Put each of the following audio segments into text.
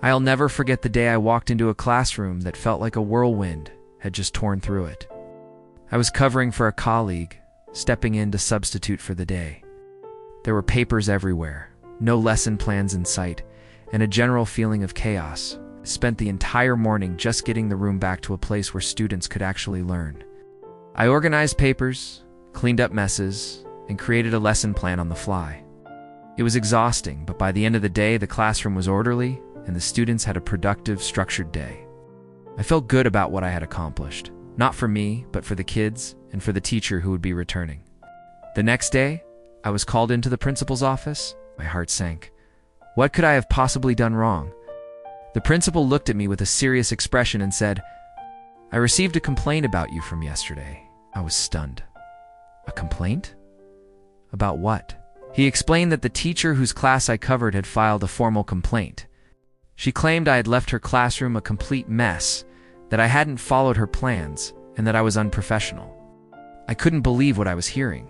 I'll never forget the day I walked into a classroom that felt like a whirlwind had just torn through it. I was covering for a colleague, stepping in to substitute for the day. There were papers everywhere, no lesson plans in sight, and a general feeling of chaos. I spent the entire morning just getting the room back to a place where students could actually learn. I organized papers, cleaned up messes, and created a lesson plan on the fly. It was exhausting, but by the end of the day, the classroom was orderly, and the students had a productive, structured day. I felt good about what I had accomplished, not for me, but for the kids and for the teacher who would be returning. The next day, I was called into the principal's office. My heart sank. What could I have possibly done wrong? The principal looked at me with a serious expression and said, "I received a complaint about you from yesterday." I was stunned. A complaint? About what? He explained that the teacher whose class I covered had filed a formal complaint. She claimed I had left her classroom a complete mess, that I hadn't followed her plans, and that I was unprofessional. I couldn't believe what I was hearing.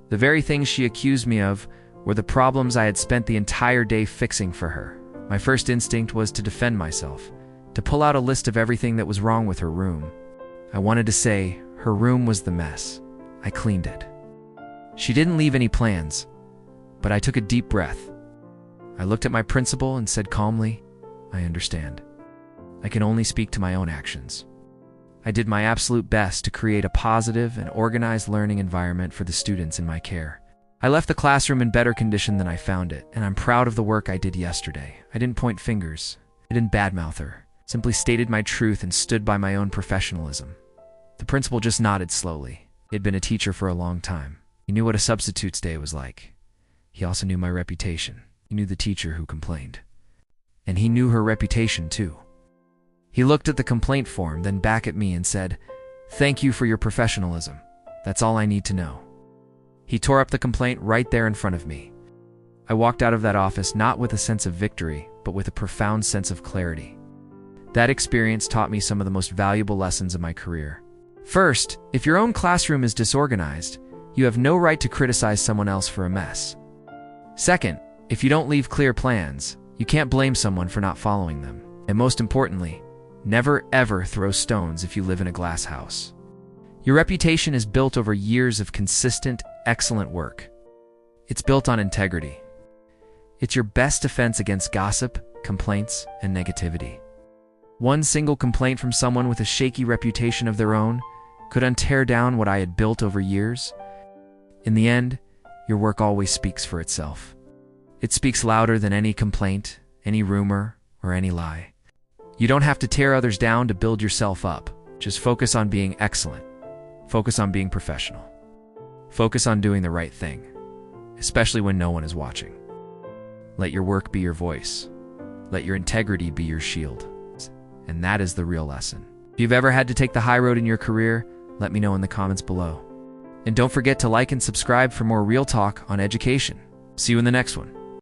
The very things she accused me of were the problems I had spent the entire day fixing for her. My first instinct was to defend myself, to pull out a list of everything that was wrong with her room. I wanted to say, her room was the mess. I cleaned it. She didn't leave any plans, but I took a deep breath. I looked at my principal and said calmly, "I understand. I can only speak to my own actions." I did my absolute best to create a positive and organized learning environment for the students in my care. I left the classroom in better condition than I found it, and I'm proud of the work I did yesterday. I didn't point fingers. I didn't badmouth her. Simply stated my truth and stood by my own professionalism. The principal just nodded slowly. He had been a teacher for a long time. He knew what a substitute's day was like. He also knew my reputation. He knew the teacher who complained. And he knew her reputation too. He looked at the complaint form, then back at me and said, "Thank you for your professionalism. That's all I need to know." He tore up the complaint right there in front of me. I walked out of that office not with a sense of victory, but with a profound sense of clarity. That experience taught me some of the most valuable lessons of my career. First, if your own classroom is disorganized, you have no right to criticize someone else for a mess. Second, if you don't leave clear plans, you can't blame someone for not following them. And most importantly, never ever throw stones if you live in a glass house. Your reputation is built over years of consistent, excellent work. It's built on integrity. It's your best defense against gossip, complaints, and negativity. One single complaint from someone with a shaky reputation of their own could untear down what I had built over years. In the end, your work always speaks for itself. It speaks louder than any complaint, any rumor, or any lie. You don't have to tear others down to build yourself up. Just focus on being excellent. Focus on being professional. Focus on doing the right thing, especially when no one is watching. Let your work be your voice. Let your integrity be your shield. And that is the real lesson. If you've ever had to take the high road in your career, let me know in the comments below. And don't forget to like and subscribe for more real talk on education. See you in the next one.